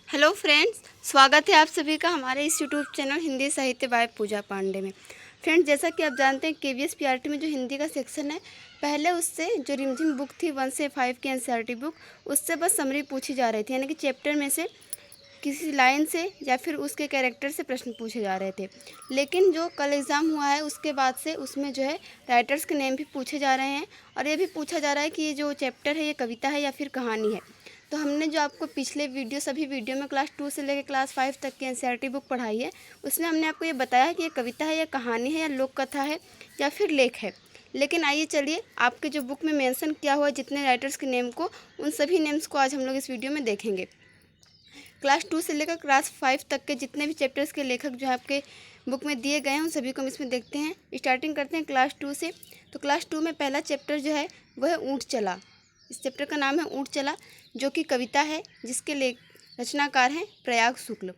Hello friends, स्वागत है आप सभी का हमारे इस यूट्यूब चैनल हिंदी साहित्य बाय पूजा पांडे में। फ्रेंड्स, जैसा कि आप जानते हैं केवीएस पीआरटी में जो हिंदी का सेक्शन है, पहले उससे जो रिमझिम बुक थी 1 से 5 की एनसीईआरटी बुक, उससे बस समरी पूछी जा रही थी, यानी कि चैप्टर में से किसी लाइन से या फिर उसके कैरेक्टर से प्रश्न पूछे जा रहे थे। लेकिन जो कल एग्ज़ाम हुआ है उसके बाद से उसमें जो है राइटर्स के नेम भी पूछे जा रहे हैं और ये भी पूछा जा रहा है कि ये जो चैप्टर है ये कविता है या फिर कहानी है। तो हमने जो आपको पिछले सभी वीडियो में क्लास 2 से लेकर क्लास 5 तक की एनसीईआरटी बुक पढ़ाई है, उसमें हमने आपको ये बताया कि ये कविता है या कहानी है या लोक कथा है या फिर लेख है। लेकिन आइए चलिए आपके जो बुक में मेंशन किया हुआ है जितने राइटर्स के नेम को, उन सभी नेम्स को आज हम लोग इस वीडियो में देखेंगे। क्लास 2 से लेकर क्लास 5 तक के जितने भी चैप्टर्स के लेखक जो है आपके बुक में दिए गए हैं उन सभी को हम इसमें देखते हैं। स्टार्टिंग करते हैं क्लास 2 से। तो क्लास 2 में पहला चैप्टर जो है वह है ऊँट चला। इस चैप्टर का नाम है ऊँट चला, जो कि कविता है जिसके रचनाकार हैं प्रयाग शुक्ल।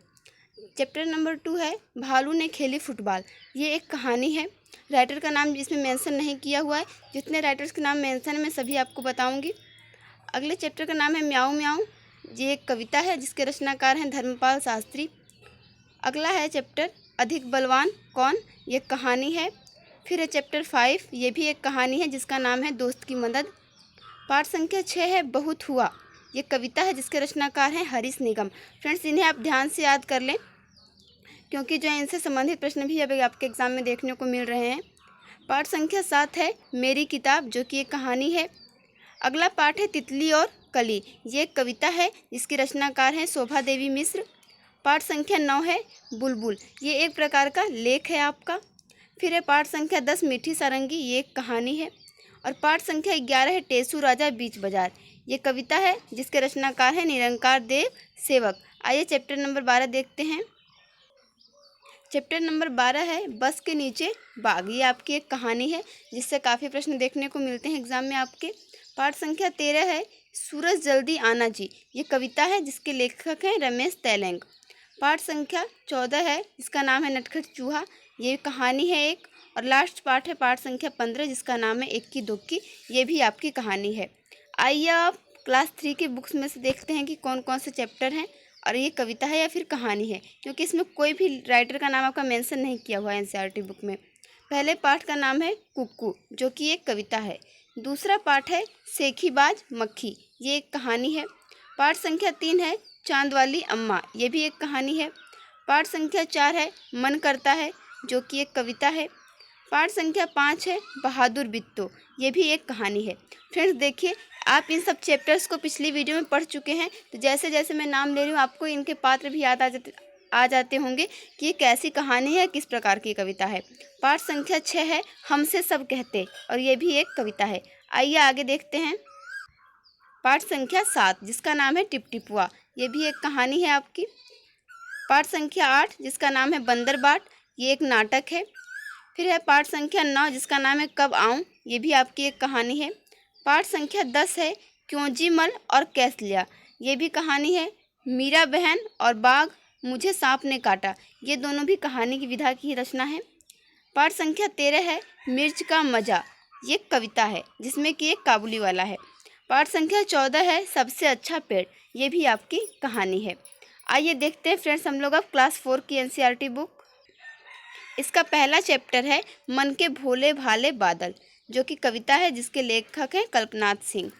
चैप्टर नंबर 2 है भालू ने खेली फुटबॉल। ये एक कहानी है। राइटर का नाम इसमें मेंशन नहीं किया हुआ है। जितने राइटर्स के नाम मेंशन है मैं सभी आपको बताऊंगी। अगले चैप्टर का नाम है म्याऊं म्याऊं। ये एक कविता है जिसके रचनाकार हैं धर्मपाल शास्त्री। अगला है चैप्टर अधिक बलवान कौन। ये कहानी है। फिर है चैप्टर 5, ये भी एक कहानी है जिसका नाम है दोस्त की मदद। पाठ संख्या 6 है बहुत हुआ। ये कविता है जिसके रचनाकार हैं हरीश निगम। फ्रेंड्स, इन्हें आप ध्यान से याद कर लें क्योंकि जो है इनसे संबंधित प्रश्न भी अभी आपके एग्ज़ाम में देखने को मिल रहे हैं। पाठ संख्या 7 है मेरी किताब, जो कि एक कहानी है। अगला पाठ है तितली और कली। ये एक कविता है जिसकी रचनाकार हैं शोभा देवी मिश्र। पाठ संख्या 9 है बुलबुल। ये एक प्रकार का लेख है आपका। फिर है पाठ संख्या 10 मीठी सारंगी। ये एक कहानी है। और पाठ संख्या 11 है टेसू राजा बीच बाजार। ये कविता है जिसके रचनाकार हैं निरंकार देव सेवक। आइए चैप्टर नंबर 12 देखते हैं। चैप्टर नंबर 12 है बस के नीचे बाग। ये आपकी एक कहानी है जिससे काफ़ी प्रश्न देखने को मिलते हैं एग्जाम में आपके। पाठ संख्या 13 है सूरज जल्दी आना जी। ये कविता है जिसके लेखक हैं रमेश तैलंग। पाठ संख्या 14 है जिसका नाम है नटखट चूहा। ये कहानी है एक। और लास्ट पाठ है पाठ संख्या 15 जिसका नाम है इक्की दुक्की। ये भी आपकी कहानी है। आइए आप क्लास 3 के बुक्स में से देखते हैं कि कौन कौन से चैप्टर हैं और ये कविता है या फिर कहानी है, क्योंकि इसमें कोई भी राइटर का नाम आपका मेंशन नहीं किया हुआ है एनसीईआरटी बुक में। पहले पाठ का नाम है कुक्कू, जो कि एक कविता है। दूसरा पाठ है सेखीबाज मक्खी। ये एक कहानी है। पाठ संख्या 3 है चांद वाली अम्मा। ये भी एक कहानी है। पाठ संख्या 4 है मन करता है, जो कि एक कविता है। पाठ संख्या 5 है बहादुर बिट्टो। ये भी एक कहानी है। फ्रेंड्स देखिए, आप इन सब चैप्टर्स को पिछली वीडियो में पढ़ चुके हैं, तो जैसे जैसे मैं नाम ले रही हूँ आपको इनके पात्र भी याद आ जाते होंगे कि ये कैसी कहानी है, किस प्रकार की कविता है। पाठ संख्या 6 है हमसे सब कहते, और ये भी एक कविता है। आइए आगे देखते हैं। पाठ संख्या 7 जिसका नाम है टिपटिपुआ। ये भी एक कहानी है आपकी। पाठ संख्या 8 जिसका नाम है बंदर बाट। ये एक नाटक है। फिर है पाठ संख्या 9 जिसका नाम है कब आऊँ। ये भी आपकी एक कहानी है। पाठ संख्या 10 है क्यों जी मल और कैस लिया। ये भी कहानी है। मीरा बहन और बाघ मुझे सांप ने काटा। ये दोनों भी कहानी की विधा की रचना है। पाठ संख्या 13 है मिर्च का मज़ा। ये कविता है जिसमें कि एक काबुली वाला है। पाठ संख्या 14 है सबसे अच्छा पेड़। ये भी आपकी कहानी है। आइए देखते हैं फ्रेंड्स हम लोग अब क्लास 4 की एनसीईआरटी बुक। इसका पहला चैप्टर है मन के भोले भाले बादल, जो कि कविता है जिसके लेखक हैं कल्पनाथ सिंह।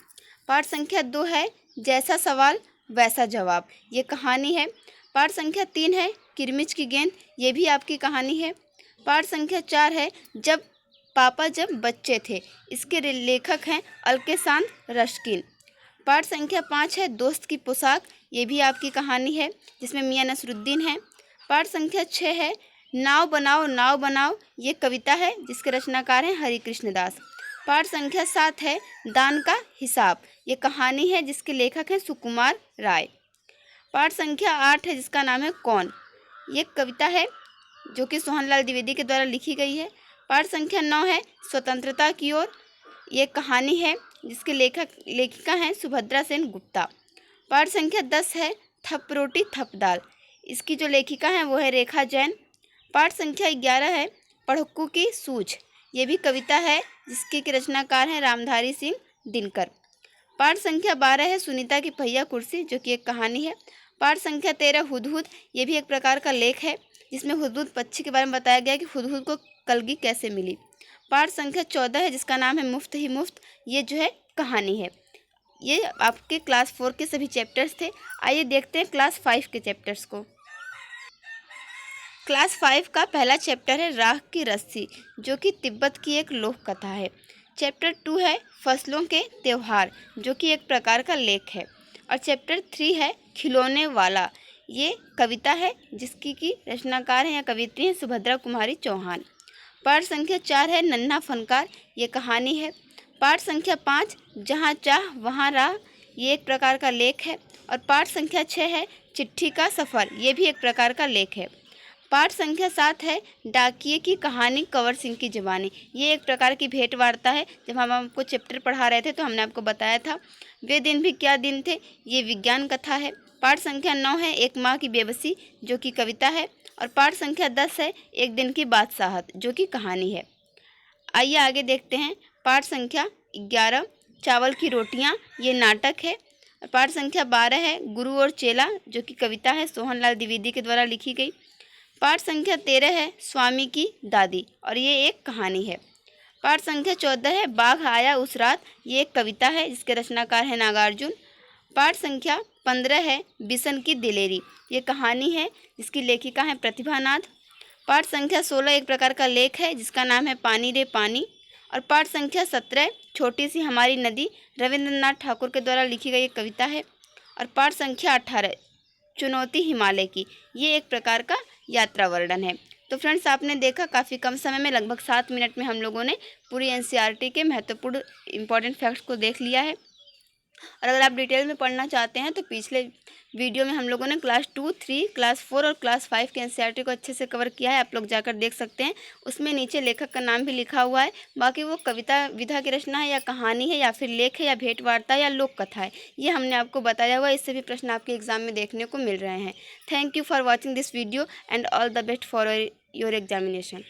पाठ संख्या 2 है जैसा सवाल वैसा जवाब। ये कहानी है। पाठ संख्या 3 है किरमिच की गेंद। ये भी आपकी कहानी है। पाठ संख्या 4 है जब पापा जब बच्चे थे। इसके लेखक हैं अलकेसांद रश्किन। पाठ संख्या 5 है दोस्त की पोशाक। ये भी आपकी कहानी है जिसमें मियां नसरुद्दीन हैं। पाठ संख्या 6 है नाव बनाओ नाव बनाओ। ये कविता है जिसके रचनाकार हैं हरिकृष्ण दास। पाठ संख्या 7 है दान का हिसाब। ये कहानी है जिसके लेखक हैं सुकुमार राय। पाठ संख्या 8 है जिसका नाम है कौन। ये कविता है जो कि सोहनलाल द्विवेदी के द्वारा लिखी गई है। पाठ संख्या 9 है स्वतंत्रता की ओर। ये कहानी है जिसके लेखिका हैं सुभद्रा सेन गुप्ता। पाठ संख्या 10 है थप रोटी थप दाल। इसकी जो लेखिका हैं वो है रेखा जैन। पाठ संख्या 11 है पढ़क्कू की सूझ। ये भी कविता है जिसके रचनाकार हैं रामधारी सिंह दिनकर। पाठ संख्या 12 है सुनीता की पहिया कुर्सी, जो कि एक कहानी है। पाठ संख्या 13 हुदहुद, ये भी एक प्रकार का लेख है जिसमें हुदहुद पक्षी के बारे में बताया गया है कि हुदहुद को कलगी कैसे मिली। पाठ संख्या 14 है जिसका नाम है मुफ्त ही मुफ्त, ये जो है कहानी है। ये आपके क्लास 4 के सभी चैप्टर्स थे। आइए देखते हैं क्लास 5 के चैप्टर्स को। क्लास 5 का पहला चैप्टर है राख की रस्सी, जो कि तिब्बत की एक लोक कथा है। चैप्टर 2 है फसलों के त्योहार, जो कि एक प्रकार का लेख है। और चैप्टर 3 है खिलौने वाला, ये कविता है जिसकी की रचनाकार है या कवित्री है सुभद्रा कुमारी चौहान। पाठ संख्या 4 है नन्हा फनकार, ये कहानी है। पाठ संख्या 5 जहाँ चाह वहाँ राह, ये एक प्रकार का लेख है। और पाठ संख्या 6 है चिट्ठी का सफ़र, ये भी एक प्रकार का लेख है। पाठ संख्या 7 है डाकिये की कहानी कंवर सिंह की ज़बानी, ये एक प्रकार की भेंट वार्ता है। जब हम आपको चैप्टर पढ़ा रहे थे तो हमने आपको बताया था। वे दिन भी क्या दिन थे, ये विज्ञान कथा है। पाठ संख्या 9 है एक माँ की बेबसी, जो कि कविता है। और पाठ संख्या 10 है एक दिन की बादशाहत, जो कि कहानी है। आइए आगे देखते हैं। पाठ संख्या 11 चावल की रोटियां, ये नाटक है। और पाठ संख्या 12 है गुरु और चेला, जो कि कविता है सोहनलाल द्विवेदी के द्वारा लिखी गई। पाठ संख्या 13 है स्वामी की दादी, और ये एक कहानी है। पाठ संख्या 14 है बाघ आया उस रात, ये एक कविता है जिसके रचनाकार है नागार्जुन। पाठ संख्या 15 है बिशन की दिलेरी, ये कहानी है जिसकी लेखिका है प्रतिभानाथ। पाठ संख्या 16 एक प्रकार का लेख है जिसका नाम है पानी रे पानी। और पाठ संख्या 17 छोटी सी हमारी नदी, रविंद्रनाथ ठाकुर के द्वारा लिखी गई एक कविता है। और पाठ संख्या 18 चुनौती हिमालय की, ये एक प्रकार का यात्रा वर्णन है। तो फ्रेंड्स, आपने देखा काफ़ी कम समय में लगभग 7 मिनट में हम लोगों ने पूरी एनसीईआरटी के महत्वपूर्ण इंपॉर्टेंट फैक्ट्स को देख लिया है। और अगर आप डिटेल में पढ़ना चाहते हैं तो पिछले वीडियो में हम लोगों ने क्लास 2, 3, क्लास 4 और क्लास 5 के एनसीईआरटी को अच्छे से कवर किया है, आप लोग जाकर देख सकते हैं। उसमें नीचे लेखक का नाम भी लिखा हुआ है। बाकी वो कविता विधा की रचना है या कहानी है या फिर लेख है या भेंट वार्ता या लोक कथा है, ये हमने आपको बताया हुआ है। इससे भी प्रश्न आपके एग्जाम में देखने को मिल रहे हैं। Thank you for watching this video and all the best for your examination.